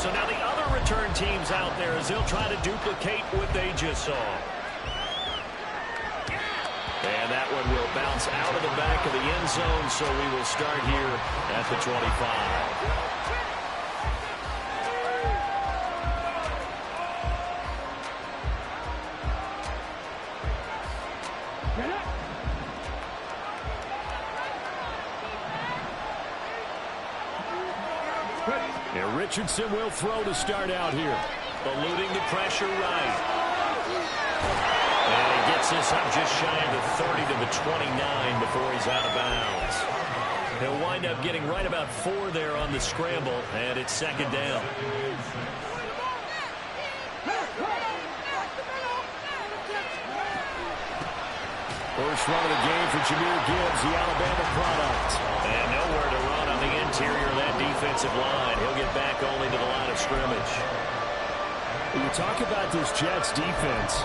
So now the other return teams out there as they'll try to duplicate what they just saw. And that one will bounce out of the back of the end zone, so we will start here at the 25. And Richardson will throw to start out here. Eluding the pressure right. And he gets this up just shy of the 30 to the 29 before he's out of bounds. He'll wind up getting right about 4 there on the scramble, and it's second down. First run of the game for Jahmyr Gibbs, the Alabama product. And nowhere to run on the interior of that defensive line. He'll get back only to the line of scrimmage. When you talk about this Jets defense,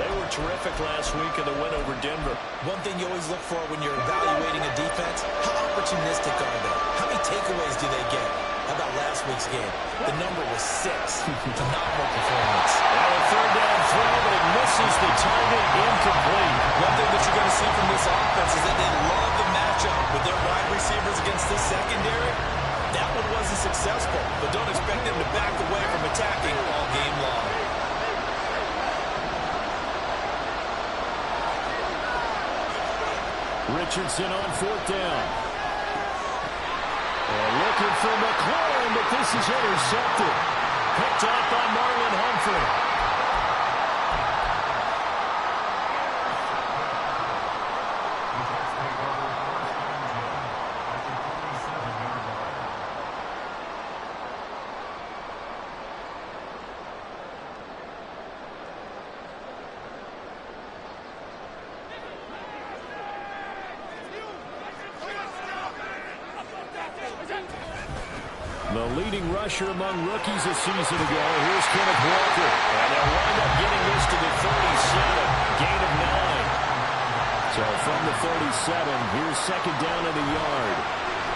they were terrific last week in the win over Denver. One thing you always look for when you're evaluating a defense, how opportunistic are they? How many takeaways do they get? How about last week's game? The number was 6. Phenomenal performance. Now a third down throw, but it misses the target, incomplete. One thing that you're going to see from this offense is that they love the matchup with their wide receivers against this secondary. That one wasn't successful, but don't expect them to back away from attacking all game long. Richardson on 4th down. And looking for McLaurin, but this is intercepted. Picked off by Marlon Humphrey. The leading rusher among rookies a season ago. Here's Kenneth Walker. And they'll wind up getting this to the 37. Gain of 9. So from the 37, here's second down of the yard.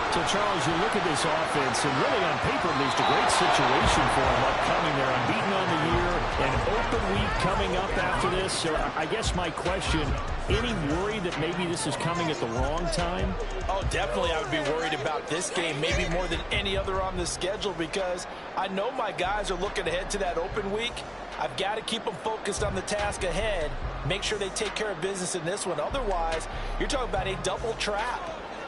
So, Charles, you look at this offense, and really on paper, there's a great situation for them upcoming. They're unbeaten on the year, an open week coming up after this. So I guess my question, any worry that maybe this is coming at the wrong time? Oh, definitely I would be worried about this game, maybe more than any other on the schedule, because I know my guys are looking ahead to that open week. I've got to keep them focused on the task ahead, make sure they take care of business in this one. Otherwise, you're talking about a double trap.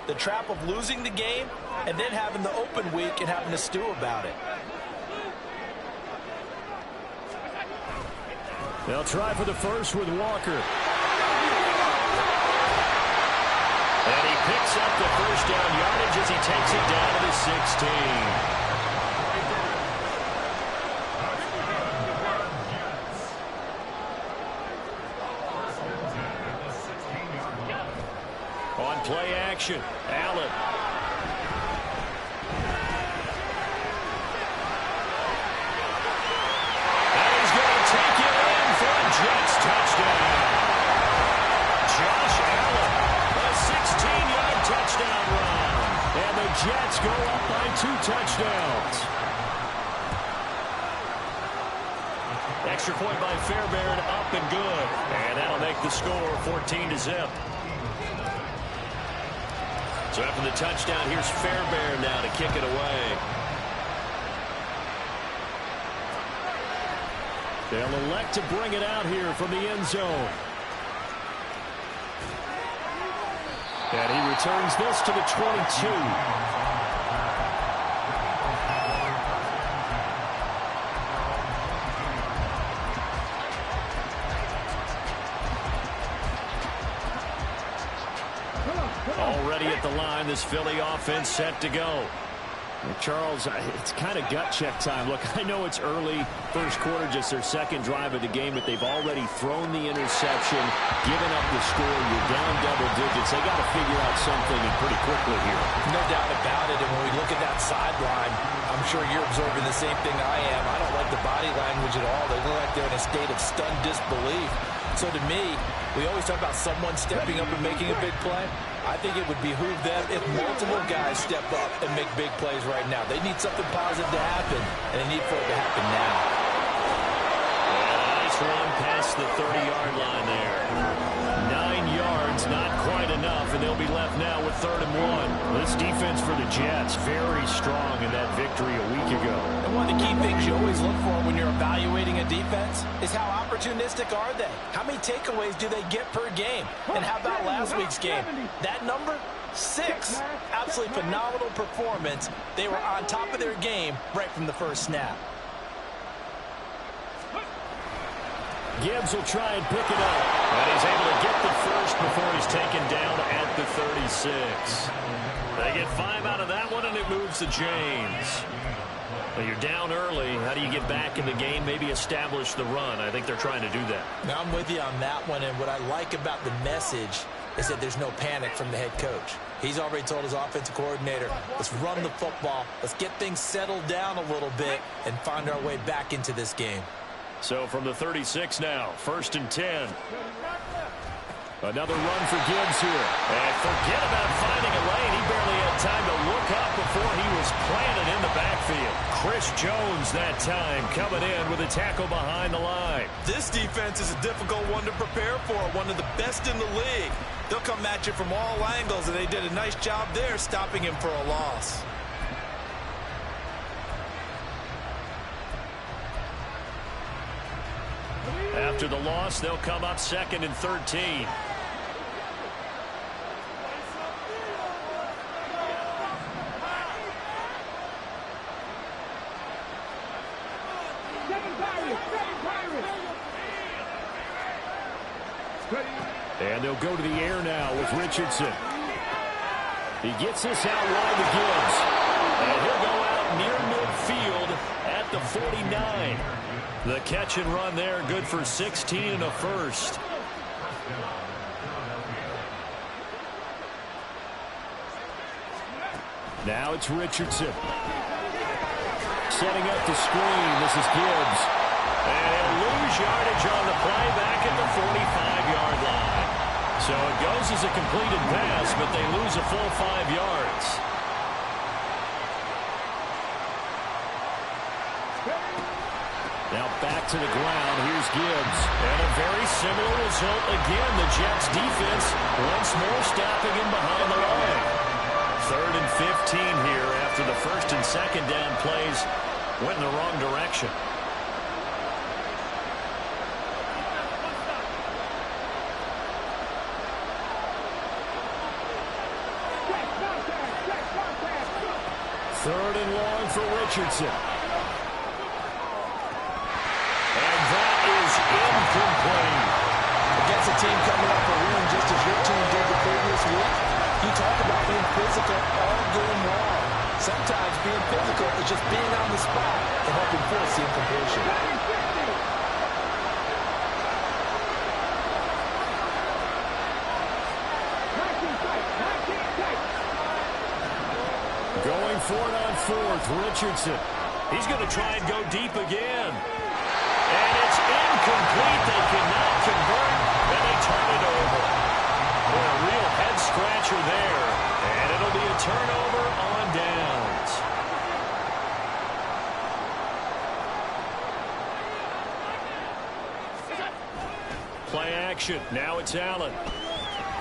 The trap of losing the game and then having the open week and having to stew about it. They'll try for the first with Walker. And he picks up the first down yardage as he takes it down to the 16. On play action, Allen. And he's going to take it in for a Jets touchdown. Josh Allen, a 16-yard touchdown run. And the Jets go up by 2 touchdowns. Extra point by Fairbairn, up and good. And that'll make the score 14-0. So after the touchdown, here's Fairbairn now to kick it away. They'll elect to bring it out here from the end zone. And he returns this to the 22. Already at the line, this Philly offense set to go. Well, Charles, it's kind of gut check time. Look, I know it's early, first quarter, just their second drive of the game, but they've already thrown the interception, given up the score. You're down double digits. They got to figure out something and pretty quickly here. No doubt about it. And when we look at that sideline, I'm sure you're observing the same thing I am. I don't like the body language at all. They look like they're in a state of stunned disbelief. So to me, we always talk about someone stepping up and making a big play. I think it would behoove them if multiple guys step up and make big plays right now. They need something positive to happen, and they need for it to happen now. Nice run past the 30-yard line there. 9 yards, not quite enough, and they'll be left now with 3rd and 1. This defense for the Jets, very strong in that victory a week ago. And one of the key things you always look for when you're evaluating a defense is how opportunistic are they? How many takeaways do they get per game? And how about last week's game? That number? 6. Absolutely phenomenal performance. They were on top of their game right from the first snap. Gibbs will try and pick it up. And he's able to get the first before he's taken down at the 36. They get 5 out of that one, and it moves to James. Well, you're down early. How do you get back in the game, maybe establish the run? I think they're trying to do that. Now, I'm with you on that one, and what I like about the message is that there's no panic from the head coach. He's already told his offensive coordinator, let's run the football, let's get things settled down a little bit and find our way back into this game. So from the 36 now, 1st and 10. Another run for Gibbs here. And forget about finding a lane. He barely had time to look up before he was planted in the backfield. Chris Jones that time coming in with a tackle behind the line. This defense is a difficult one to prepare for, one of the best in the league. They'll come at you from all angles, and they did a nice job there stopping him for a loss. After the loss, they'll come up 2nd and 13. And they'll go to the air now with Richardson. He gets this out wide to Gibbs. And he'll go out near midfield at the 49. The catch and run there, good for 16 and a first. Now it's Richardson. Setting up the screen. This is Gibbs. And he'll lose yardage on the play back at the 45-yard line. So it goes as a completed pass, but they lose a full 5 yards. Now back to the ground. Here's Gibbs. And a very similar result again. The Jets defense once more stopping him behind the line. 3rd and 15 here after the 1st and 2nd down plays went in the wrong direction. Third and long for Richardson. Incomplete. Against a team coming up a win just as your team did the previous week, you talk about being physical all game long. Sometimes being physical is just being on the spot and helping force the incompletion. Going for it on 4th, Richardson. He's going to try and go deep again. And it's incomplete. They cannot convert, and they turn it over. Boy, a real head-scratcher there. And it'll be a turnover on downs. Play action. Now it's Allen.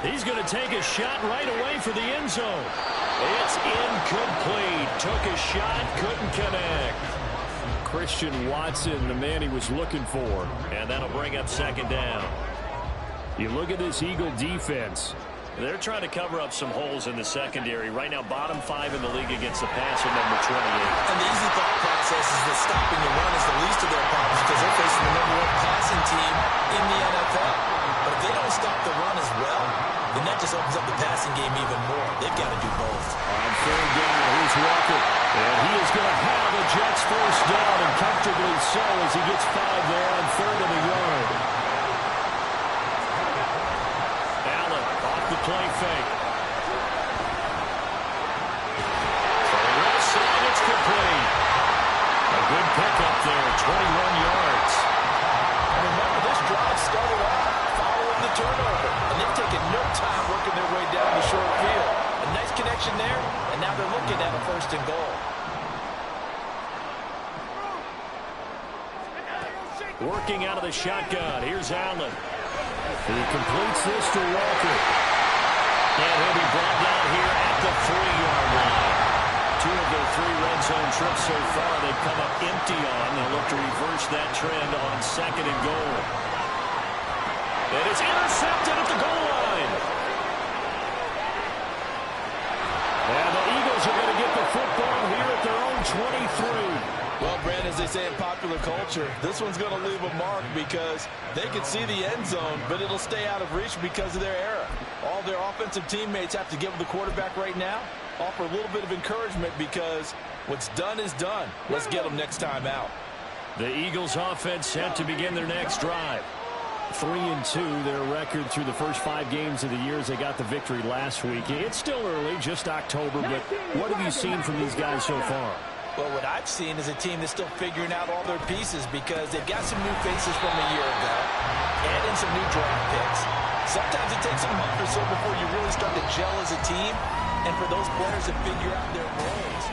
He's going to take a shot right away for the end zone. It's incomplete. Took a shot, couldn't connect. Christian Watson, the man he was looking for. And that'll bring up 2nd down. You look at this Eagle defense. They're trying to cover up some holes in the secondary. Right now, bottom 5 in the league against the passer, number 28. And the easy thought process is that stopping the run is the least of their problems because they're facing the number 1 passing team in the NFL. But if they don't stop the run as well, then that just opens up the passing game even more. They've got to do both. On 3rd down, here's Walker. And he is going to have the Jets first down, and comfortably so as he gets 5 there on 3rd and a yard. Allen off the play fake. So the left side, it's complete. A good pickup there, 21 yards. And remember, this drive started off following the turnover. And they've taken no time working their way down the short field. protection there, and now they're looking at a 1st and goal. Working out of the shotgun. Here's Allen. He completes this to Walker. And he'll be brought down here at the 3-yard line. 2 of their 3 red zone trips so far they've come up empty on. They'll look to reverse that trend on 2nd and goal. And it's intercepted at the goal line. And the Eagles are going to get the football here at their own 23. Well, Brand, as they say in popular culture, this one's going to leave a mark because they can see the end zone, but it'll stay out of reach because of their error. All their offensive teammates have to give the quarterback right now, offer a little bit of encouragement because what's done is done. Let's get them next time out. The Eagles offense set to begin their next drive. 3-2, their record through the first 5 games of the year as they got the victory last week. It's still early, just October, but what have you seen from these guys so far? Well, what I've seen is a team that's still figuring out all their pieces because they've got some new faces from a year ago and in some new draft picks. Sometimes it takes a month or so before you really start to gel as a team and for those players to figure out their roles.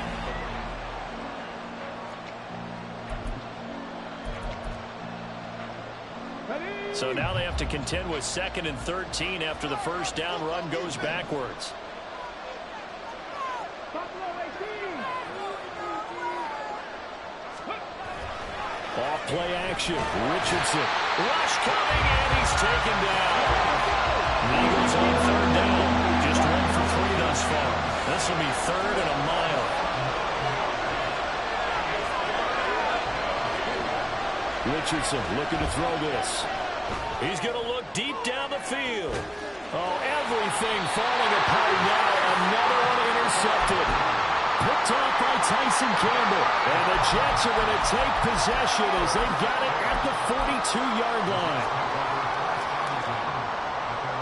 So now they have to contend with 2nd and 13 after the first down run goes backwards. Off play action. Richardson. Rush coming, and he's taken down. The Eagles on 3rd down. Just 1 for 3 thus far. This will be 3rd and a mile. Richardson looking to throw this. He's going to look deep down the field. Oh, everything falling apart now. Another one intercepted. Picked off by Tyson Campbell. And the Jets are going to take possession as they've got it at the 42-yard line.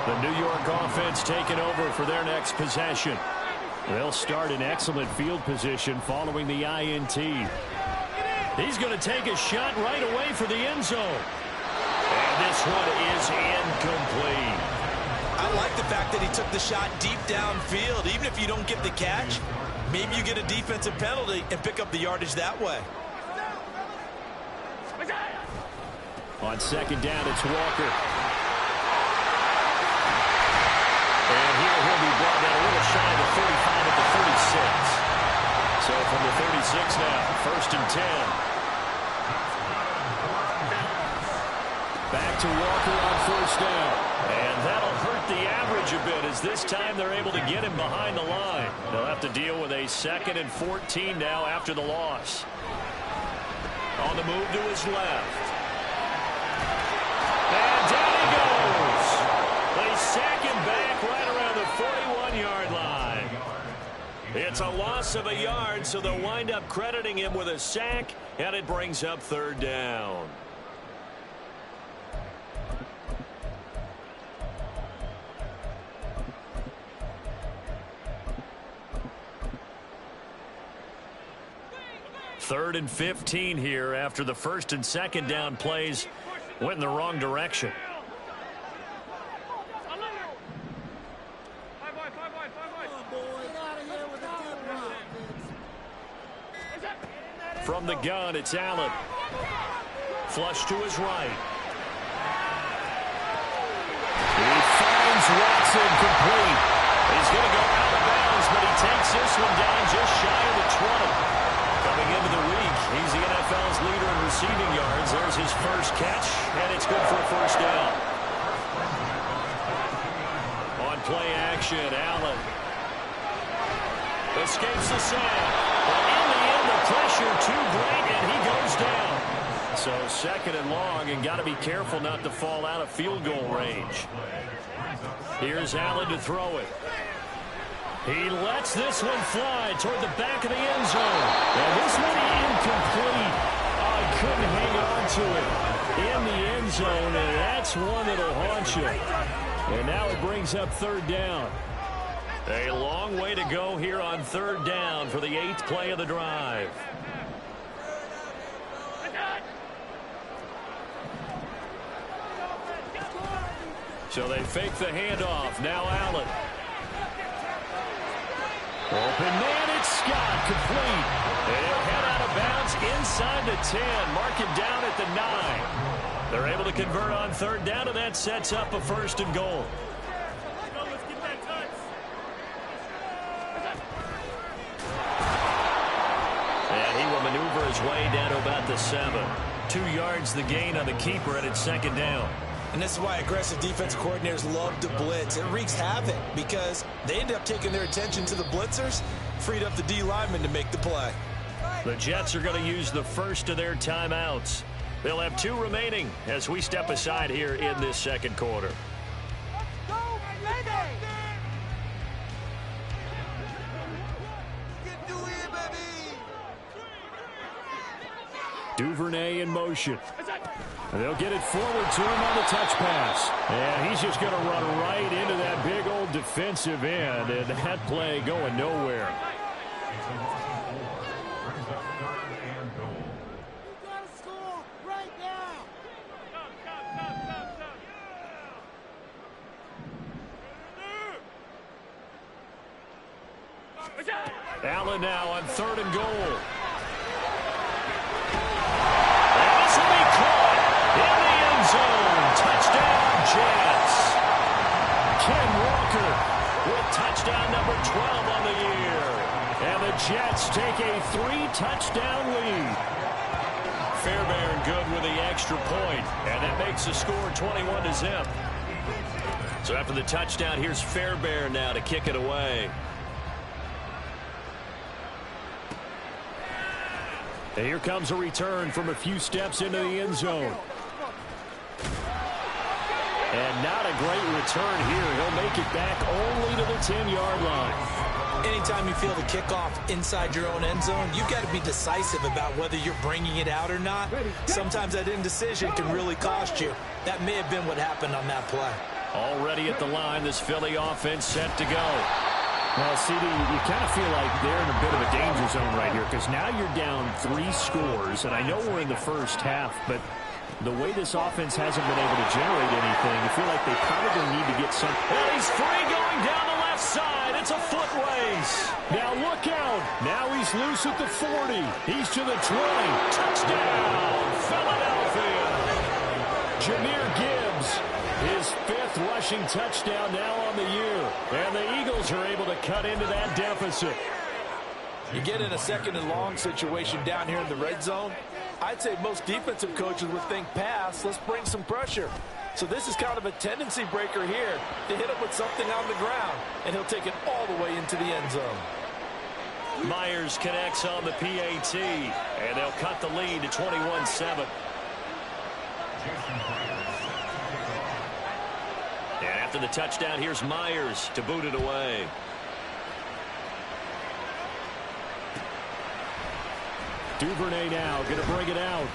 The New York offense taking over for their next possession. They'll start in excellent field position following the INT. He's going to take a shot right away for the end zone. And this one is incomplete. I like the fact that he took the shot deep downfield. Even if you don't get the catch, maybe you get a defensive penalty and pick up the yardage that way. On 2nd down, it's Walker. And here he'll be brought down a little shy of the 35 at the 36. So from the 36 now, 1st and 10. Back to Walker on 1st down. And that'll hurt the average a bit as this time they're able to get him behind the line. They'll have to deal with a 2nd and 14 now after the loss. On the move to his left. And down he goes. They sack him back right around the 41-yard line. It's a loss of a yard, so they'll wind up crediting him with a sack, and it brings up 3rd down. Third and 15 here after the 1st and 2nd down plays went in the wrong direction. From the gun, it's Allen. Flush to his right. He finds Watson complete. He's going to go out of bounds, but he takes this one down just shy of the 20. Coming into the week, he's the NFL's leader in receiving yards. There's his first catch, and it's good for a 1st down. On play action, Allen escapes the sack. But in the end, the pressure too great, and he goes down. So 2nd and long, and got to be careful not to fall out of field goal range. Here's Allen to throw it. He lets this one fly toward the back of the end zone. And this one incomplete. Oh, he couldn't hang on to it in the end zone, and that's one that'll haunt you. And now it brings up 3rd down. A long way to go here on 3rd down for the 8th play of the drive. So they fake the handoff. Now Allen. Open man, it's Scott, complete. They'll head out of bounds inside the 10, mark it down at the 9. They're able to convert on third down, and that sets up a 1st and goal. And he will maneuver his way down to about the 7. 2 yards the gain on the keeper, and it's 2nd down. And this is why aggressive defensive coordinators love to blitz. It wreaks havoc because they end up taking their attention to the blitzers, freed up the D lineman to make the play. The Jets are going to use the first of their timeouts. They'll have 2 remaining as we step aside here in this 2nd quarter. Duvernay in motion. They'll get it forward to him on the touch pass. And he's just going to run right into that big old defensive end, and that play going nowhere. Allen now on 3rd and goal. Touchdown, Jets. Ken Walker with touchdown number 12 on the year. And the Jets take a 3-touchdown lead. Fairbairn good with the extra point, and that makes the score 21-0. So after the touchdown, here's Fairbairn now to kick it away. And here comes a return from a few steps into the end zone. And not a great return here. He'll make it back only to the 10-yard line. Anytime you feel the kickoff inside your own end zone, you've got to be decisive about whether you're bringing it out or not. Sometimes that indecision can really cost you. That may have been what happened on that play. Already at the line, this Philly offense set to go. Well, CD, you kind of feel like they're in a bit of a danger zone right here because now you're down 3 scores, and I know we're in the first half, but the way this offense hasn't been able to generate anything, I feel like they probably need to get some. And he's free going down the left side. It's a foot race. Now look out. Now he's loose at the 40. He's to the 20. Touchdown, Philadelphia. Jahmyr Gibbs, his 5th rushing touchdown now on the year. And the Eagles are able to cut into that deficit. You get in a 2nd and long situation down here in the red zone, I'd say most defensive coaches would think pass, let's bring some pressure. So this is kind of a tendency breaker here to hit him with something on the ground, and he'll take it all the way into the end zone. Myers connects on the PAT, and they'll cut the lead to 21-7. And after the touchdown, here's Myers to boot it away. Duvernay now going to bring it out.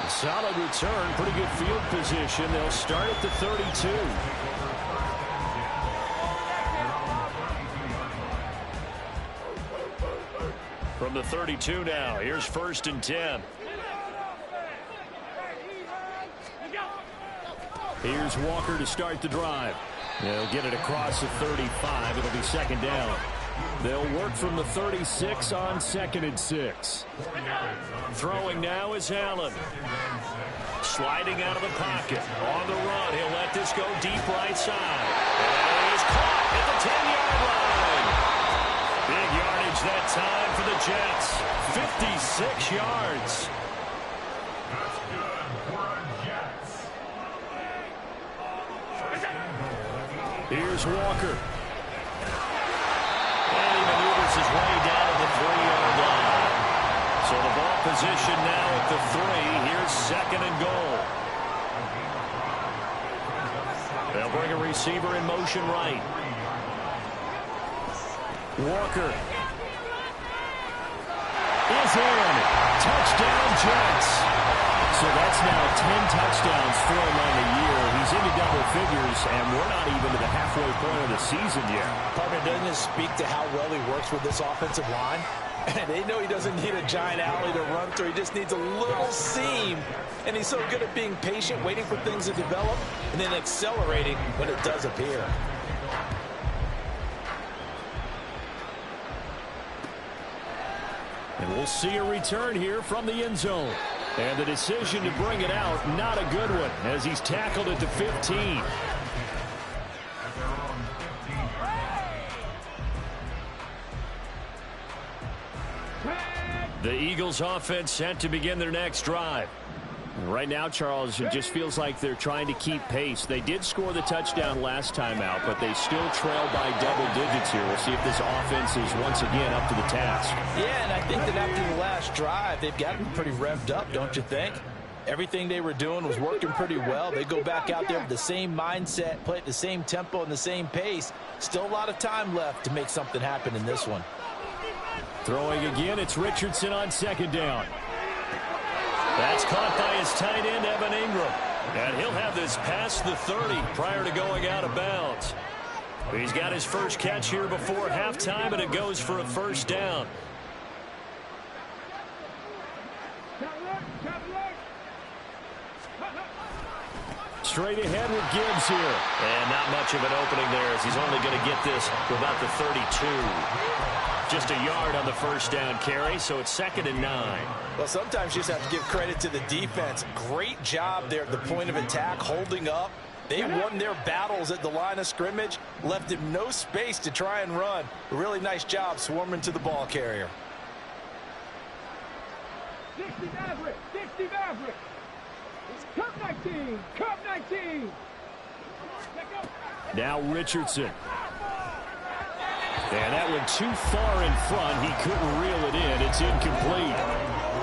A solid return, pretty good field position. They'll start at the 32. From the 32 now, here's 1st and 10. Here's Walker to start the drive. They'll get it across the 35. It'll be 2nd down. They'll work from the 36 on 2nd and 6. Throwing now is Allen. Sliding out of the pocket. On the run, he'll let this go deep right side. And he's caught at the 10-yard line. Big yardage that time for the Jets. 56 yards. Here's Walker. And he maneuvers his way down to the 3-yard line. So the ball position now at the 3. Here's 2nd and goal. They'll bring a receiver in motion right. Walker is in. Touchdown, Jets. So that's now 10 touchdowns for him on the year. He's into double figures, and we're not even to the halfway point of the season yet. Partner, doesn't this speak to how well he works with this offensive line? And they know he doesn't need a giant alley to run through. He just needs a little seam. And he's so good at being patient, waiting for things to develop, and then accelerating when it does appear. And we'll see a return here from the end zone. And the decision to bring it out, not a good one, as he's tackled at the 15. The Eagles offense set to begin their next drive. Right now, Charles, it just feels like they're trying to keep pace. They did score the touchdown last time out, but they still trail by double digits here. We'll see if this offense is once again up to the task. Yeah, and I think that after the last drive, they've got them pretty revved up, don't you think? Everything they were doing was working pretty well. They go back out there with the same mindset, play at the same tempo and the same pace. Still a lot of time left to make something happen in this one. Throwing again, it's Richardson on second down. That's caught by his tight end, Evan Ingram. And he'll have this past the 30 prior to going out of bounds. He's got his first catch here before halftime, and it goes for a first down. Straight ahead with Gibbs here. And not much of an opening there, as he's only going to get this to about the 32. Just a yard on the first down carry, so it's 2nd and 9. Well, sometimes you just have to give credit to the defense. Great job there at the point of attack, holding up. They won their battles at the line of scrimmage, left him no space to try and run. A really nice job swarming to the ball carrier. 60 Maverick, 60 Maverick. Cup 19, Cup 19. Now Richardson. And that went too far in front. He couldn't reel it in. It's incomplete.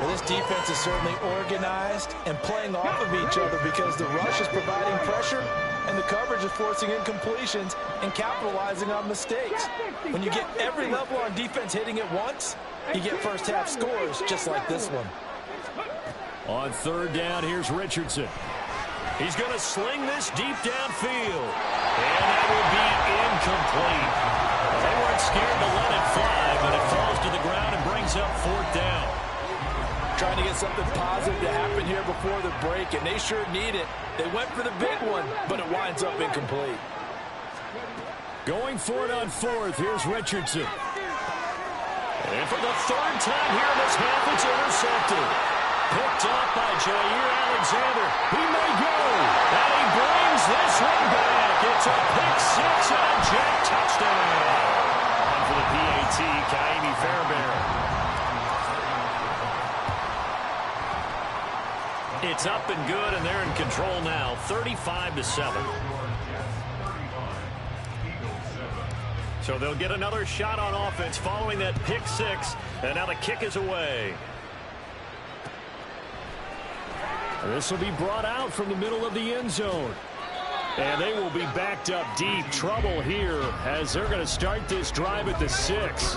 Well, this defense is certainly organized and playing off of each other because the rush is providing pressure and the coverage is forcing incompletions and capitalizing on mistakes. When you get every level on defense hitting at once, you get first half scores just like this one. On third down, here's Richardson. He's going to sling this deep downfield. And that will be incomplete. They weren't scared to let it fly, but it falls to the ground and brings up 4th down. Trying to get something positive to happen here before the break, and they sure need it. They went for the big one, but it winds up incomplete. Going for it on 4th, here's Richardson. And for the 3rd time here in this half, it's intercepted. Picked off by Jair Alexander. He may go. And he brings this one back. It's a pick-6 and a jet touchdown. And for the PAT, Kaimi Fairbairn. It's up and good, and they're in control now, 35-7. So they'll get another shot on offense following that pick-6, and now the kick is away. This will be brought out from the middle of the end zone. And they will be backed up deep. Trouble here as they're going to start this drive at the 6.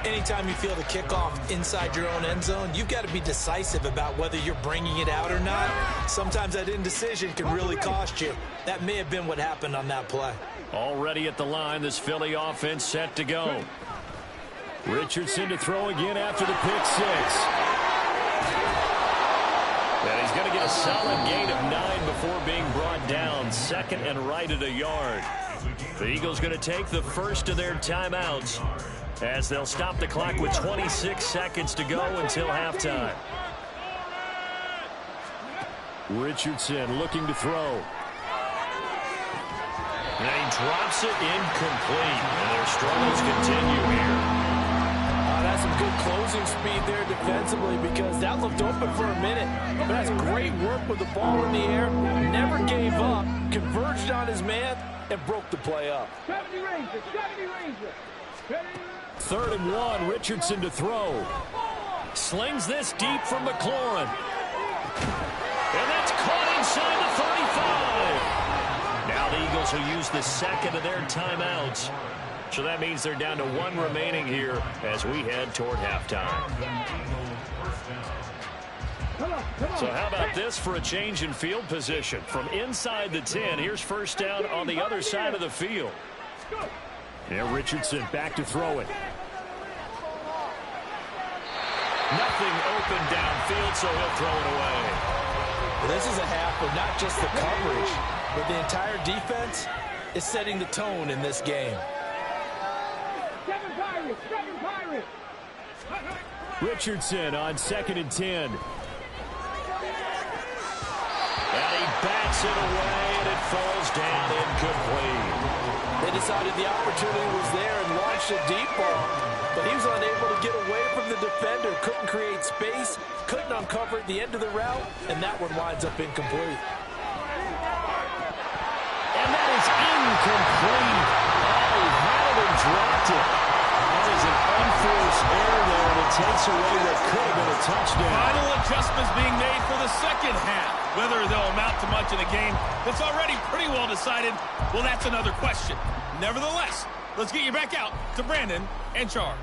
Anytime you feel the kickoff inside your own end zone, you've got to be decisive about whether you're bringing it out or not. Sometimes that indecision can really cost you. That may have been what happened on that play. Already at the line, this Philly offense set to go. Richardson to throw again after the pick-6. And he's going to get a solid gain of 9 before being brought down. 2nd and right at a yard. The Eagles going to take the first of their timeouts as they'll stop the clock with 26 seconds to go until halftime. Richardson looking to throw. And he drops it incomplete. And their struggles continue here. That's some good closing speed there defensively because that looked open for a minute. But that's great work with the ball in the air. Never gave up, converged on his man, and broke the play up. 70 Ranger, 70 Ranger. 3rd and 1, Richardson to throw. Slings this deep from McLaurin. And that's caught inside the 35. Now the Eagles will use the 2nd of their timeouts. So that means they're down to 1 remaining here as we head toward halftime. So how about this for a change in field position? From inside the 10, here's first down on the other side of the field. Now Richardson back to throw it. Nothing open downfield, so he'll throw it away. Well, this is a half of not just the coverage, but the entire defense is setting the tone in this game. 7 Pirates, 7 Pirates. Richardson on 2nd and 10. And he bats it away, and it falls down incomplete. They decided the opportunity was there and launched a deep ball, but he was unable to get away from the defender, couldn't create space, couldn't uncover at the end of the route, and that one winds up incomplete. And that is incomplete. Oh, he had it and dropped it. That is an unforced error there, and it takes away what could have been a touchdown. Final adjustments being made for the second half. Whether they'll amount to much in a game that's already pretty well decided, well, that's another question. Nevertheless, let's get you back out to Brandon and Charles.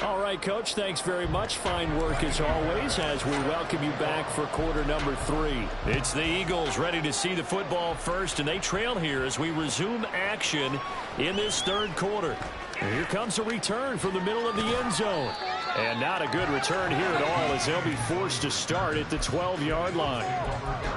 All right, Coach, thanks very much. Fine work as always as we welcome you back for quarter number 3. It's the Eagles ready to see the football first, and they trail here as we resume action in this third quarter. And here comes a return from the middle of the end zone. And not a good return here at all as they'll be forced to start at the 12-yard line.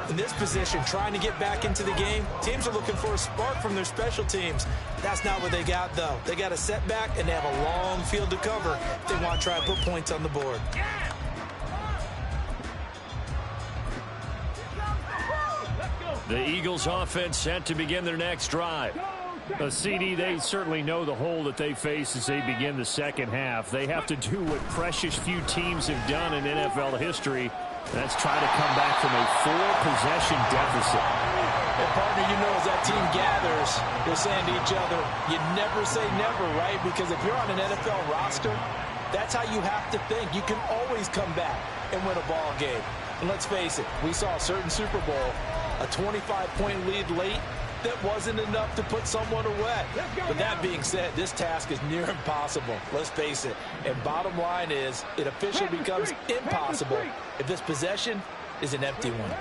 In this position, trying to get back into the game, teams are looking for a spark from their special teams. That's not what they got, though. They got a setback, and they have a long field to cover if they want to try and put points on the board. The Eagles offense set to begin their next drive. A CD, they certainly know the hole that they face as they begin the second half. They have to do what precious few teams have done in NFL history. That's try to come back from a 4-possession deficit. And partner, you know, as that team gathers, they're saying to each other, you never say never, right? Because if you're on an NFL roster, that's how you have to think. You can always come back and win a ball game. And let's face it, we saw a certain Super Bowl, a 25-point lead late, that wasn't enough to put someone away. But that being said, this task is near impossible. Let's face it. And bottom line is, it officially becomes impossible if this possession is an empty one.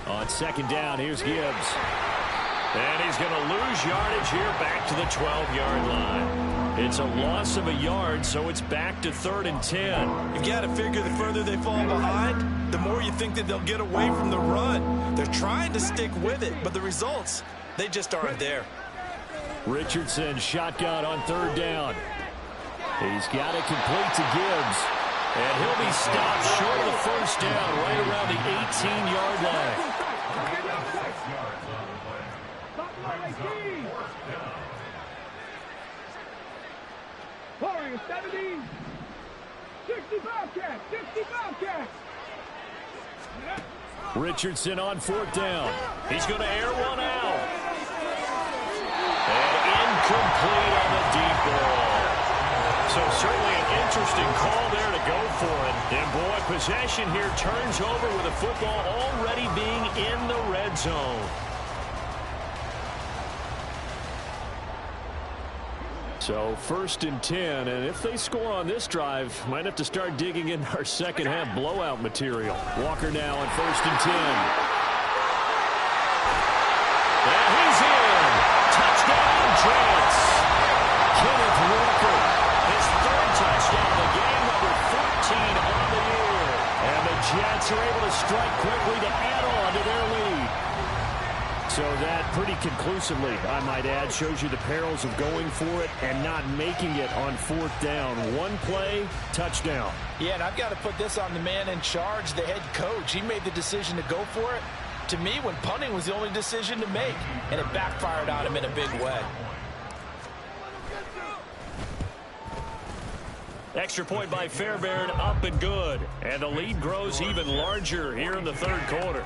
On second down, here's Gibbs. And he's going to lose yardage here back to the 12-yard line. It's a loss of a yard, so it's back to 3rd and 10. You've got to figure the further they fall behind, the more you think that they'll get away from the run. They're trying to stick with it, but the results, they just aren't there. Richardson shotgun on 3rd down. He's got it complete to Gibbs. And he'll be stopped short of the first down right around the 18-yard line. Warriors 70, 60 Bobcats, 60 Bobcats. Richardson on 4th down. He's going to air one out. And incomplete on the deep ball. So certainly an interesting call there to go for it. And boy, possession here turns over with the football already being in the red zone. So 1st and 10, and if they score on this drive, might have to start digging in our second half blowout material. Walker now on 1st and 10. And he's in. Touchdown, Jets. Kenneth Walker, his 3rd touchdown of the game, number 14 on the year. And the Jets are able to strike quickly to add on to their lead. So that pretty conclusively, I might add, shows you the perils of going for it and not making it on 4th down. One play, touchdown. Yeah, and I've got to put this on the man in charge, the head coach. He made the decision to go for it. To me, when punting was the only decision to make, and it backfired on him in a big way. Extra point by Fairbairn, up and good. And the lead grows even larger here in the 3rd quarter.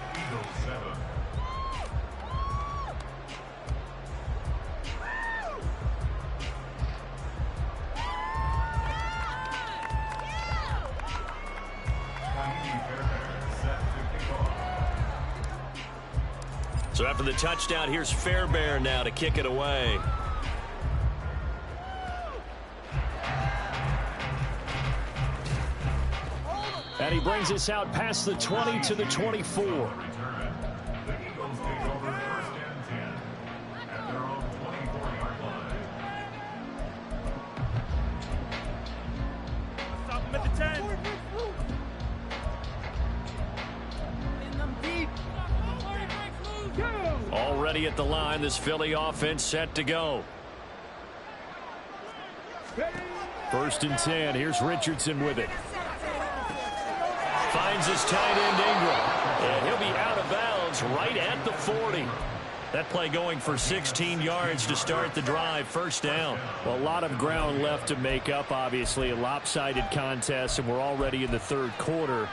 So after the touchdown, here's Fairbairn now to kick it away. And he brings us out past the 20 to the 24. Stop him at the 10. Already at the line, this Philly offense set to go. 1st and 10. Here's Richardson with it. Finds his tight end Ingram. And he'll be out of bounds right at the 40. That play going for 16 yards to start the drive. First down. Well, a lot of ground left to make up, obviously. A lopsided contest, and we're already in the third quarter.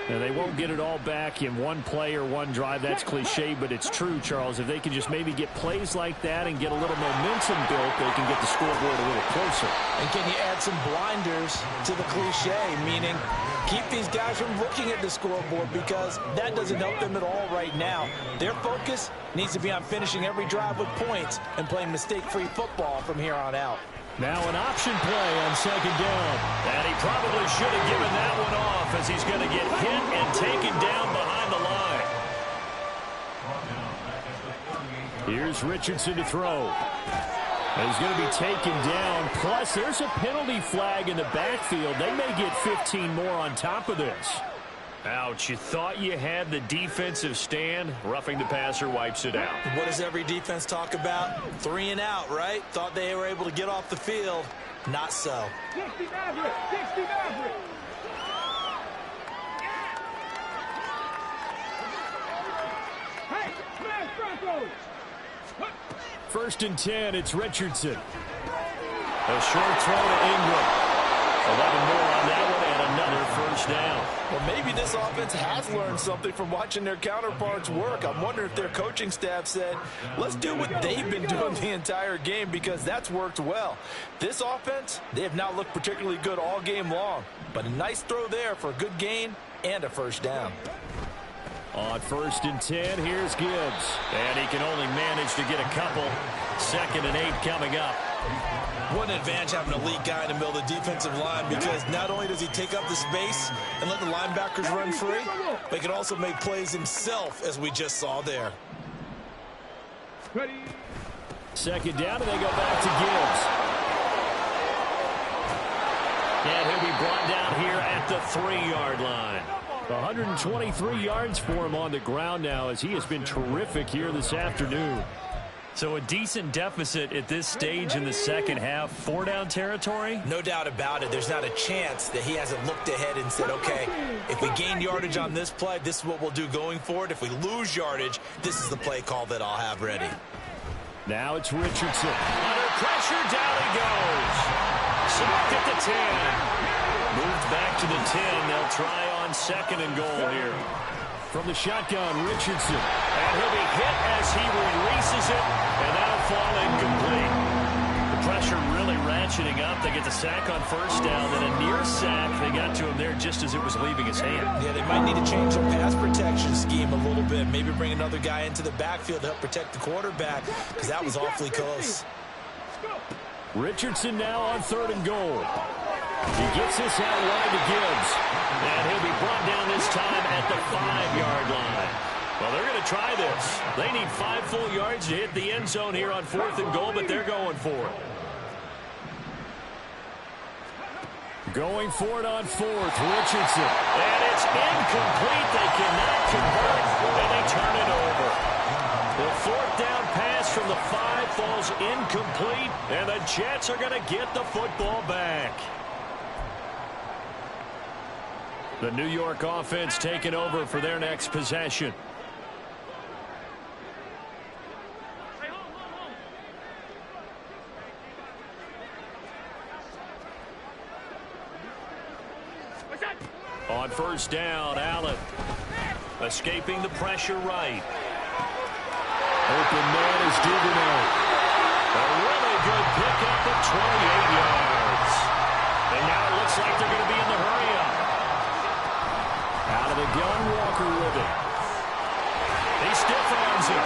And they won't get it all back in one play or one drive. That's cliche, but it's true, Charles. If they can just maybe get plays like that and get a little momentum built, they can get the scoreboard a little closer. And can you add some blinders to the cliche, meaning keep these guys from looking at the scoreboard, because that doesn't help them at all right now. Their focus needs to be on finishing every drive with points and playing mistake-free football from here on out. Now an option play on second down. And he probably should have given that one off, as he's going to get hit and taken down behind the line. Here's Richardson to throw. And he's going to be taken down. Plus, there's a penalty flag in the backfield. They may get 15 more on top of this. Ouch, you thought you had the defensive stand. Roughing the passer wipes it out. What does every defense talk about? 3 and out, right? Thought they were able to get off the field. Not so. 60 Maverick! 60 Maverick! Hey, smash Broncos! First and 10, it's Richardson. A short throw to Ingram. 11 more on that one, and another first down. Well, maybe this offense has learned something from watching their counterparts work. I'm wondering if their coaching staff said, let's do what they've been doing the entire game, because that's worked well. This offense, they have not looked particularly good all game long, but a nice throw there for a good gain and a first down. On first and 10, here's Gibbs. And he can only manage to get a couple. 2nd and 8 coming up. What an advantage having an elite guy in the middle of the defensive line, because not only does he take up the space and let the linebackers run free, but he can also make plays himself, as we just saw there. Second down, and they go back to Gibbs. And he'll be brought down here at the 3-yard line. 123 yards for him on the ground now, as he has been terrific here this afternoon. So a decent deficit at this stage in the second half. 4-down territory? No doubt about it. There's not a chance that he hasn't looked ahead and said, okay, if we gain yardage on this play, this is what we'll do going forward. If we lose yardage, this is the play call that I'll have ready. Now it's Richardson. Under pressure, down he goes. Sacked at the 10. Moved back to the 10. They'll try on 2nd and goal here. From the shotgun, Richardson. And he'll be hit as he releases it, and that'll fall incomplete. The pressure really ratcheting up. They get the sack on first down, then a near sack. They got to him there just as it was leaving his hand. Yeah, they might need to change their pass protection scheme a little bit. Maybe bring another guy into the backfield to help protect the quarterback, because that was awfully close. Richardson now on 3rd and goal. He gets this out wide to Gibbs. And he'll be brought down this time at the 5-yard line. Well, they're going to try this. They need 5 full yards to hit the end zone here on 4th and goal, but they're going for it. Going for it on 4th, Richardson. And it's incomplete. They cannot convert, and they turn it over. The 4th down pass from the 5 falls incomplete, and the Jets are going to get the football back. The New York offense taking over for their next possession. On first down, Allen. Escaping the pressure right. Open man is Duvernay. A really good pickup of 28 yards. And now it looks like they're going to be in the hurry-up. Out of the gun, Walker with it. He stiff-arms it.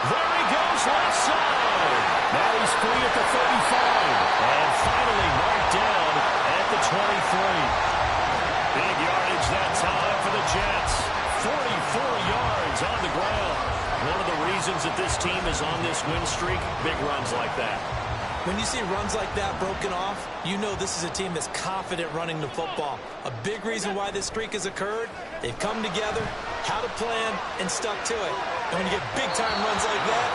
There he goes, left side. Now he's free at the 35. And finally marked down at the 23. Big yardage that time for the Jets. 44 yards on the ground. One of the reasons that this team is on this win streak, big runs like that. When you see runs like that broken off, you know this is a team that's confident running the football. A big reason why this streak has occurred, they've come together, had a plan, and stuck to it. And when you get big-time runs like that,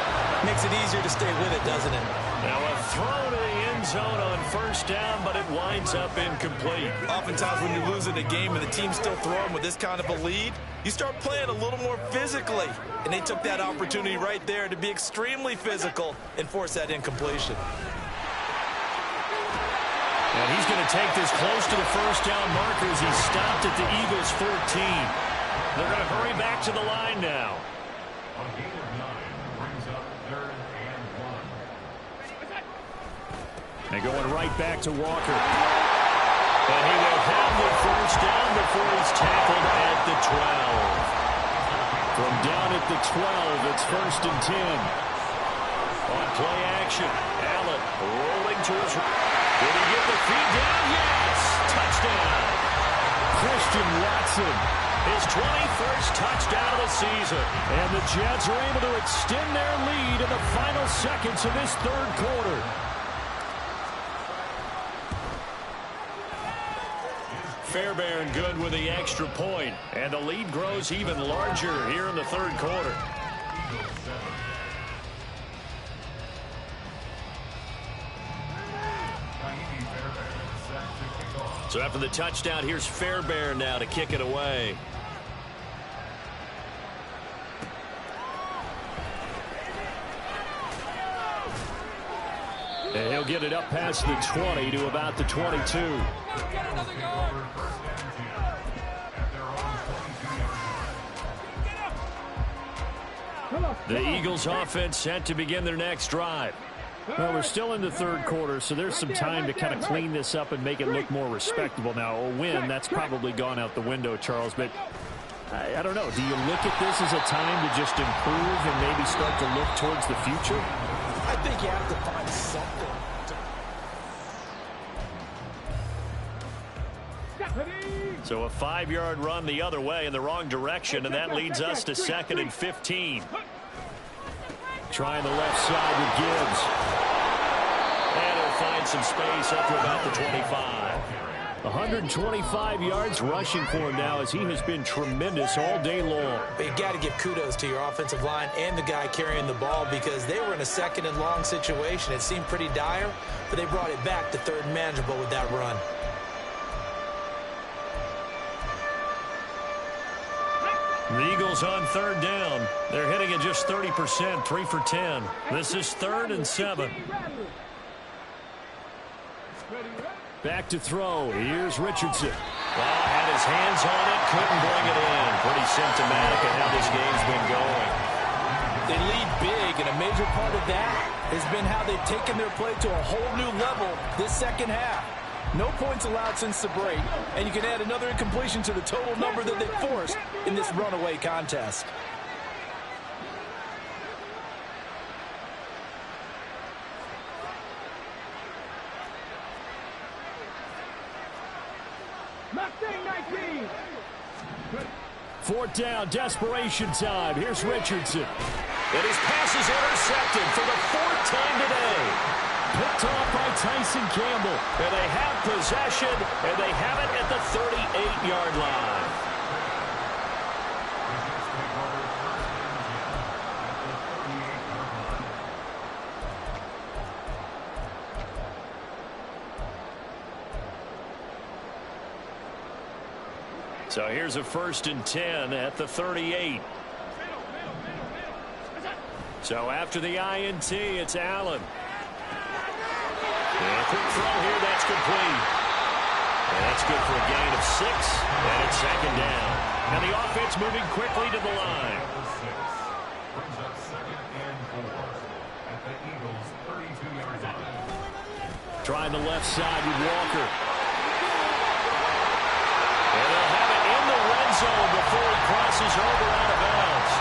it makes it easier to stay with it, doesn't it? Now a throw to the end zone on first down, but it winds up incomplete. Oftentimes when you're losing a game and the team's still throwing with this kind of a lead, you start playing a little more physically. And they took that opportunity right there to be extremely physical and force that incompletion. And he's going to take this close to the first down marker as he's stopped at the Eagles' 14. They're going to hurry back to the line now. A gain of 9 brings up 3rd and 1. They're going right back to Walker. And he will have the first down before he's tackled at the 12. From down at the 12, it's 1st and 10. On play action, Allen rolling to his right. Did he get the feed down? Yes! Touchdown! Christian Watson, his 21st touchdown of the season. And the Jets are able to extend their lead in the final seconds of this 3rd quarter. Fairbairn good with the extra point, and the lead grows even larger here in the 3rd quarter. So after the touchdown, here's Fairbairn now to kick it away. And he'll get it up past the 20 to about the 22. The Eagles offense set to begin their next drive. Well, we're still in the 3rd quarter, so there's some time to kind of clean this up and make it look more respectable. Now, a win, that's probably gone out the window, Charles, but I don't know. Do you look at this as a time to just improve and maybe start to look towards the future? I think you have to find something. So a 5-yard run the other way in the wrong direction, and that leads us to 2nd and 15. Trying the left side with Gibbs. And he'll find some space up to about the 25. 125 yards rushing for him now as he has been tremendous all day long. But you got to give kudos to your offensive line and the guy carrying the ball because they were in a 2nd and long situation. It seemed pretty dire, but they brought it back to 3rd and manageable with that run. The Eagles on 3rd down. They're hitting at just 30%, 3 for 10. This is 3rd and 7. Back to throw. Here's Richardson. Well, had his hands on it, couldn't bring it in. Pretty symptomatic of how this game's been going. They lead big, and a major part of that has been how they've taken their play to a whole new level this 2nd half. No points allowed since the break, and you can add another incompletion to the total number that they've forced in this runaway contest. Fourth down, desperation time. Here's Richardson. And his pass is intercepted for the 4th time today. Picked off by Tyson Campbell. And they have possession, and they have it at the 38-yard line. So here's a 1st and 10 at the 38. So after the INT, it's Allen. And a quick throw here, that's complete. And that's good for a gain of 6, and it's 2nd down. And the offense moving quickly to the line. Brings up 2nd and 4 at the Eagles' 32-yard line. Trying the left side with Walker. And they'll have it in the red zone before he crosses over out of bounds.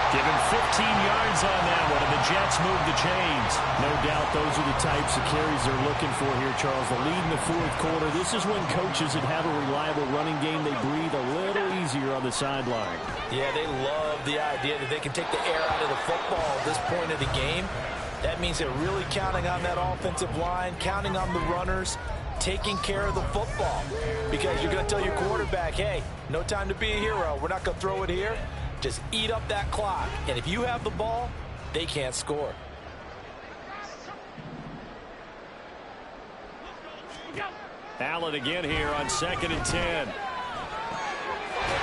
Given 15 yards on that one, and the Jets move the chains. No doubt those are the types of carries they're looking for here, Charles. The lead in the 4th quarter. This is when coaches that have a reliable running game, they breathe a little easier on the sideline. Yeah, they love the idea that they can take the air out of the football at this point of the game. That means they're really counting on that offensive line, counting on the runners, taking care of the football. Because you're going to tell your quarterback, hey, no time to be a hero. We're not going to throw it here. Just eat up that clock. And if you have the ball, they can't score. Allen again here on 2nd and 10.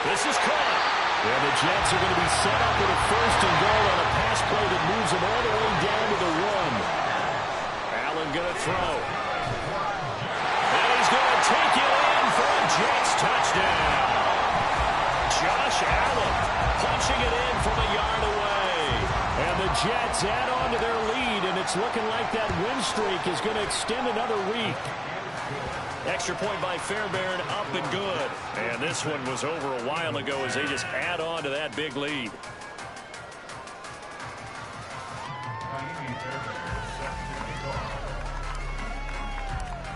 This is caught. And the Jets are going to be set up with a 1st and goal on a pass play that moves them all the way down to the 1. Allen going to throw. And he's going to take it in for a Jets touchdown. Josh Allen punching it in from a yard away. And the Jets add on to their lead, and it's looking like that win streak is going to extend another week. Extra point by Fairbairn, up and good. And this one was over a while ago as they just add on to that big lead.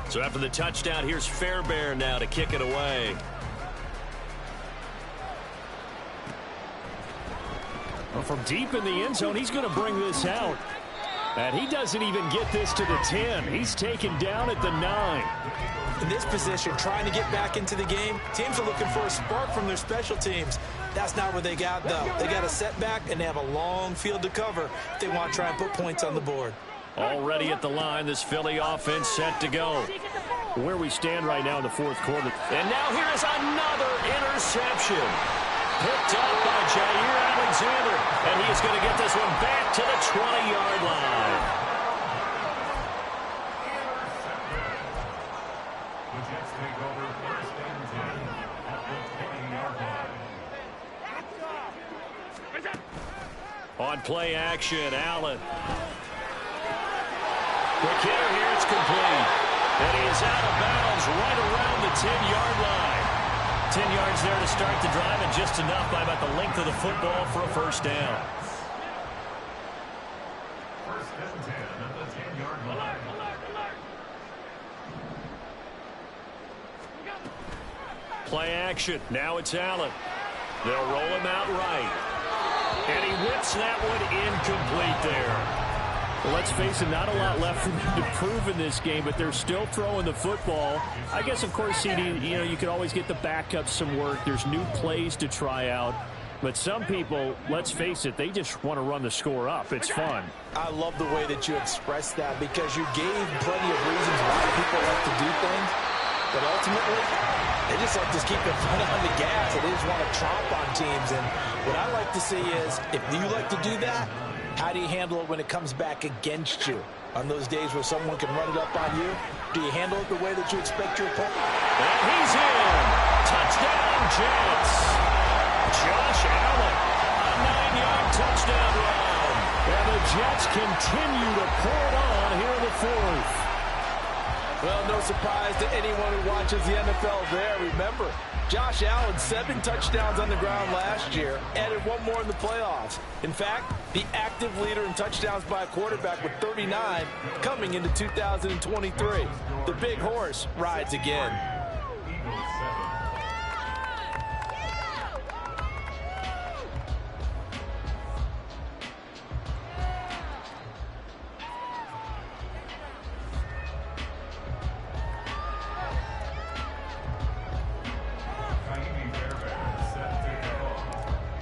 So after the touchdown, here's Fairbairn now to kick it away. Well, from deep in the end zone, he's going to bring this out. And he doesn't even get this to the 10. He's taken down at the 9. In this position, trying to get back into the game, teams are looking for a spark from their special teams. That's not what they got, though. They got a setback, and they have a long field to cover if they want to try and put points on the board. Already at the line, this Philly offense set to go. Where we stand right now in the 4th quarter. And now here is another interception. Picked up by Jair Alexander. And he is going to get this one back to the 20-yard line. On play action, Allen. Quick hitter here, it's complete. And he is out of bounds right around the 10-yard line. 10 yards there to start the drive, and just enough by about the length of the football for a 1st down. 1st and 10 at the 10-yard line. Play action. Now it's Allen. They'll roll him out right. And he whips that one incomplete there. Well, let's face it, not a lot left for them to prove in this game, but they're still throwing the football. I guess, of course, CD, you could always get the backups some work. There's new plays to try out. But some people, let's face it, they just want to run the score up. It's fun. I love the way that you expressed that because you gave plenty of reasons why people like to do things. But ultimately, they just like to keep their foot on the gas. They just want to tromp on teams. And what I like to see is, if you like to do that, how do you handle it when it comes back against you? On those days where someone can run it up on you, do you handle it the way that you expect your opponent? And he's in. Touchdown, Jets. Josh Allen, a 9-yard touchdown run. And the Jets continue to pour it on here in the 4th. Well, no surprise to anyone who watches the NFL there. Remember, Josh Allen, 7 touchdowns on the ground last year, added 1 more in the playoffs. In fact, the active leader in touchdowns by a quarterback with 39 coming into 2023. The big horse rides again.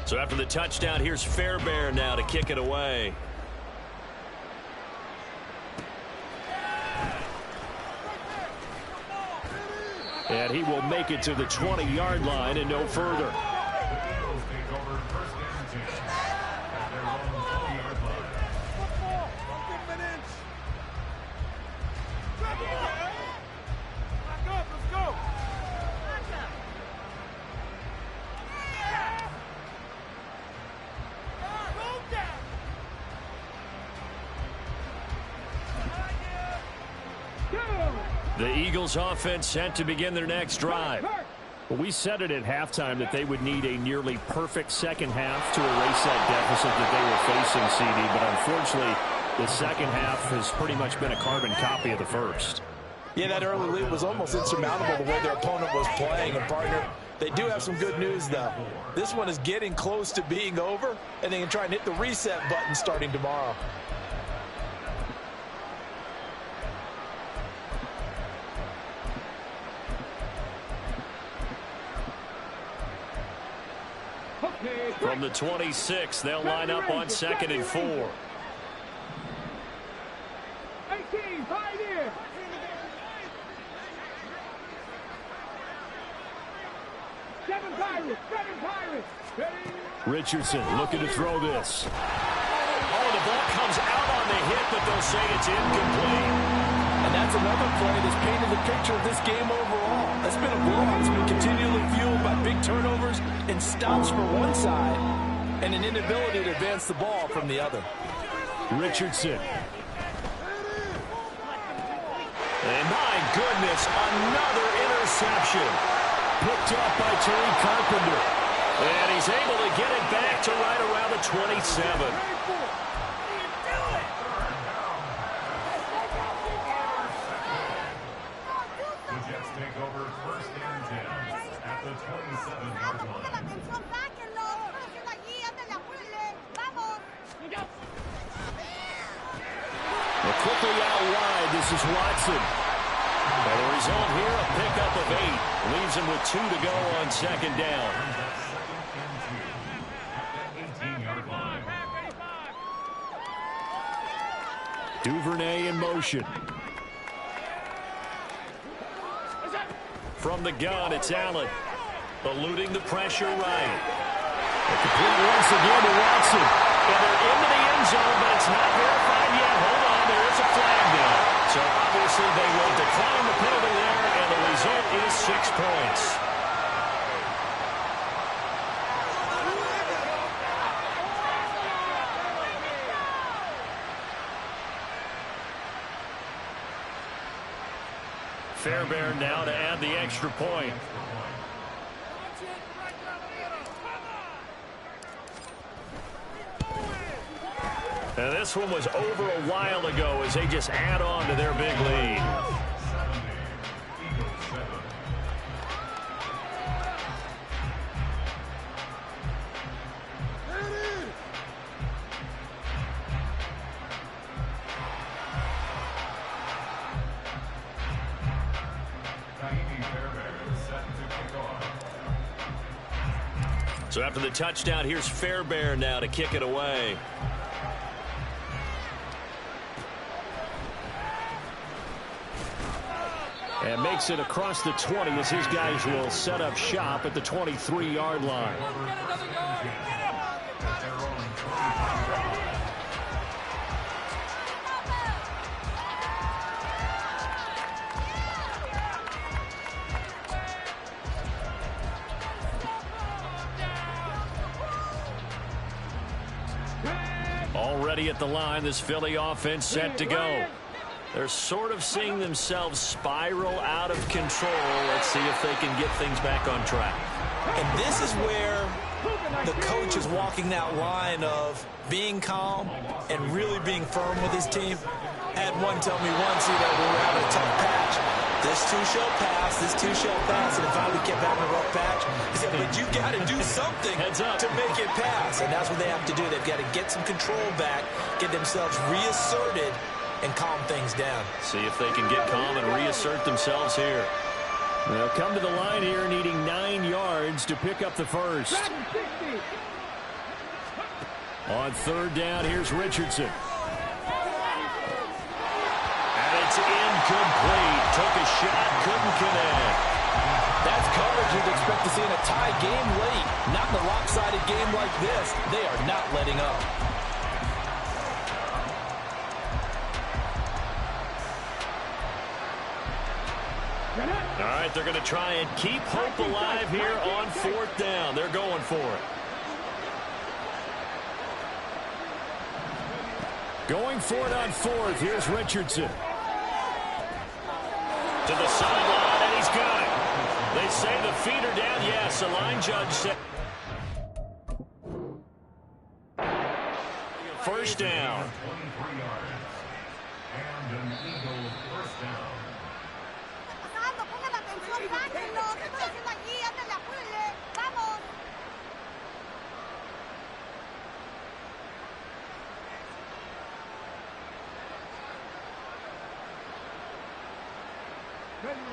So after the touchdown, here's Fairbairn now to kick it away. And he will make it to the 20-yard line and no further. The Eagles offense set to begin their next drive. Well, we said it at halftime that they would need a nearly perfect second half to erase that deficit that they were facing, CD. But unfortunately, the second half has pretty much been a carbon copy of the first. Yeah, that early lead was almost insurmountable the way their opponent was playing. And, partner, they do have some good news, though. This one is getting close to being over, and they can try and hit the reset button starting tomorrow. From the 26, they'll line up on 2nd and 4. 18, right here. Richardson looking to throw this. Oh, the ball comes out on the hit, but they'll say it's incomplete. And that's another play that's painted the picture of this game overall. That's been a blowout. It's been continually fueled by big turnovers and stops for one side and an inability to advance the ball from the other. Richardson. And my goodness, another interception. Picked up by Terry Carpenter. And he's able to get it back to right around the 27. The Jets take over 1st and 10 at the 27-yard line. Well, quickly out wide, this is Watson. And the result here, a pickup of 8. Leaves him with 2 to go on 2nd down. 18-yard line. Duvernay in motion. From the gun, it's Allen. Eluding the pressure right. A complete once again to Watson. And they're into the end zone, but it's not verified yet. Hold on, there is a flag down. So obviously they will decline the penalty there, and the result is 6 points. Fairbairn now to add the extra point. And this one was over a while ago as they just add on to their big lead. So after the touchdown, here's Fairbairn now to kick it away. And makes it across the 20 as his guys will set up shop at the 23-yard line. Already at the line, this Philly offense set to go. They're sort of seeing themselves spiral out of control. Let's see if they can get things back on track. And this is where the coach is walking that line of being calm and really being firm with his team. I had one tell me once, we were having a tough patch. This too shall pass, this too shall pass. And if I kept having a rough patch, he said, but you got to do something to make it pass. And that's what they have to do. They've got to get some control back, get themselves reasserted, and calm things down. See if they can get calm and reassert themselves here. They'll come to the line here needing 9 yards to pick up the first. On 3rd down, here's Richardson. And it's incomplete. Took a shot, couldn't connect. That's coverage you'd expect to see in a tie game late. Not in a lopsided game like this. They are not letting up. All right, they're going to try and keep hope alive here on 4th down. They're going for it. Going for it on 4th. Here's Richardson. To the sideline, and he's got it. They say the feet are down. Yes, the line judge said. First down. 23 yards. And an Eagle first down.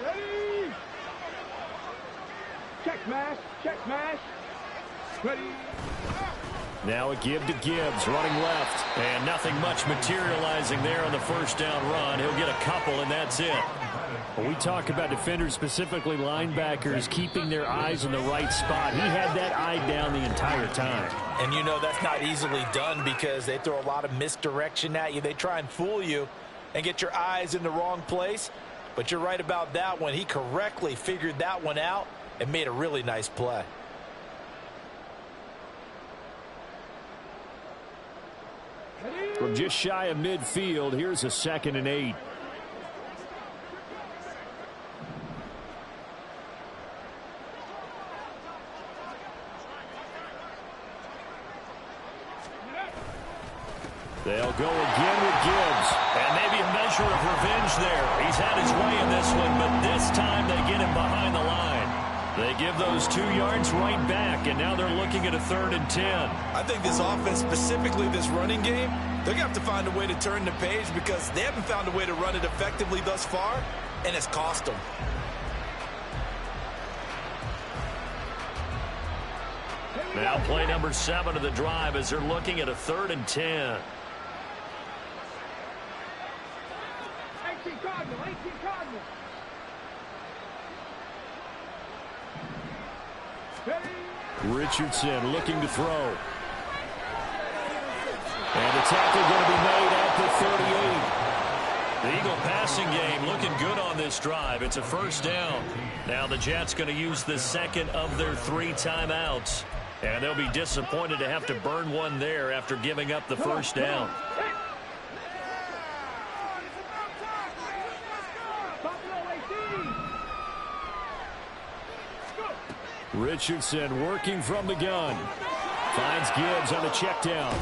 Ready? Check smash, check smash. Ready? Now a give to Gibbs, running left. And nothing much materializing there on the first down run. He'll get a couple, and that's it. When we talk about defenders, specifically linebackers, keeping their eyes in the right spot, he had that eye down the entire time. And you know that's not easily done because they throw a lot of misdirection at you. They try and fool you and get your eyes in the wrong place. But you're right about that one. He correctly figured that one out and made a really nice play. From just shy of midfield, here's a 2nd and 8. They'll go again with Gibbs. And maybe a measure of revenge there. He's had his way in this one, but this time they get him behind the line. They give those 2 yards right back, and now they're looking at a 3rd and 10. I think this offense, specifically this running game, they're going to have to find a way to turn the page because they haven't found a way to run it effectively thus far, and it's cost them. Now play number 7 of the drive as they're looking at a 3rd and 10. 18 Cardinal, 18 Cardinal. Richardson looking to throw. And the tackle going to be made at the 38. The Eagle passing game looking good on this drive. It's a 1st down. Now the Jets going to use the 2nd of their 3 timeouts. And they'll be disappointed to have to burn one there after giving up the 1st down. Richardson working from the gun. Finds Gibbs on the check down.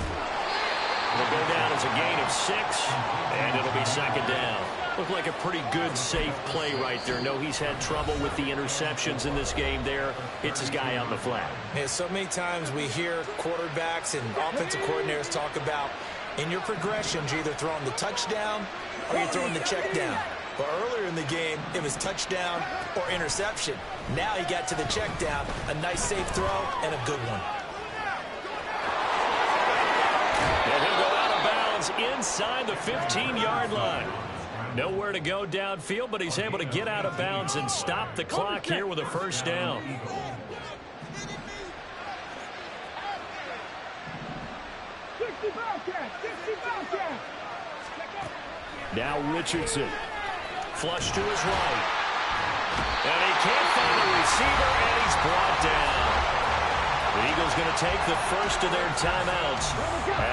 It'll go down as a gain of 6, and it'll be 2nd down. Looked like a pretty good, safe play right there. No, he's had trouble with the interceptions in this game there. Hits his guy out in the flat. And so many times we hear quarterbacks and offensive coordinators talk about in your progressions, you're either throwing the touchdown or you're throwing the check down. But earlier in the game, it was touchdown or interception. Now he got to the check down, a nice safe throw, and a good one. And he'll go out of bounds inside the 15-yard line. Nowhere to go downfield, but he's able to get out of bounds and stop the clock here with a 1st down. Now Richardson. Flush to his right. And he can't find the receiver, and he's brought down. The Eagles going to take the 1st of their timeouts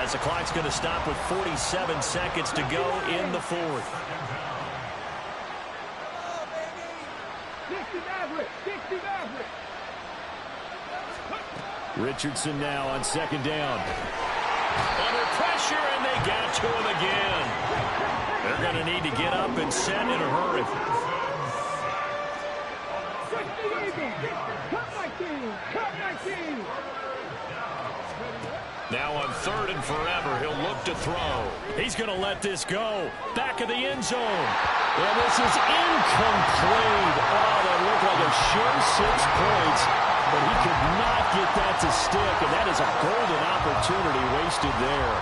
as the clock's going to stop with 47 seconds to go in the 4th. Richardson now on 2nd down. Under pressure, and they got to him again. They're going to need to get up and set in a hurry. Now on 3rd and forever, he'll look to throw. He's going to let this go. Back of the end zone. And this is incomplete. Oh, that looked like a sure 6 points. But he could not get that to stick. And that is a golden opportunity wasted there.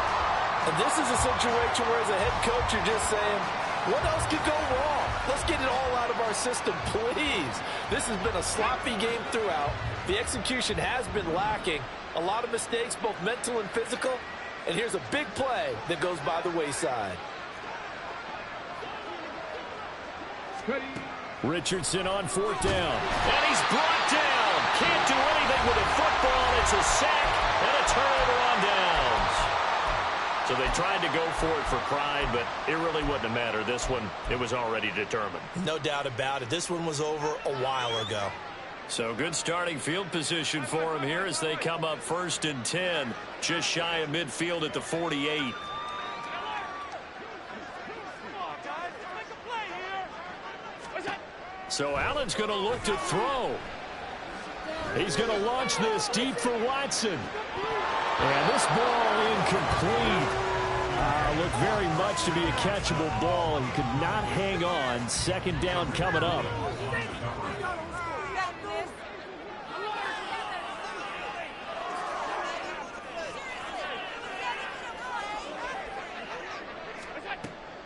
And this is a situation where as a head coach, you're just saying, what else could go wrong? Let's get it all out of our system, please. This has been a sloppy game throughout. The execution has been lacking. A lot of mistakes, both mental and physical. And here's a big play that goes by the wayside. Richardson on 4th down. And he's brought down. Can't do anything with a football. It's a sack and a turnover on downs. So they tried to go for it for pride, but it really wouldn't have mattered. This one, it was already determined. No doubt about it. This one was over a while ago. So good starting field position for him here as they come up 1st and 10, just shy of midfield at the 48. So Allen's going to look to throw. He's going to launch this deep for Watson. And this ball incomplete. Looked very much to be a catchable ball. He could not hang on. 2nd down coming up.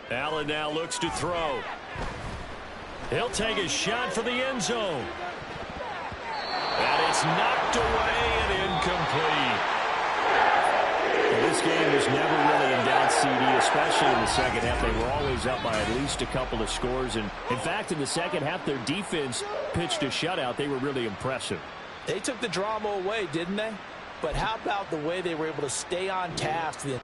Allen now looks to throw. He'll take a shot for the end zone. And it's knocked away and incomplete. Well, this game was never really in doubt, CD, especially in the second half. They were always up by at least a couple of scores. And in fact, in the second half, their defense pitched a shutout. They were really impressive. They took the drama away, didn't they? But how about the way they were able to stay on task the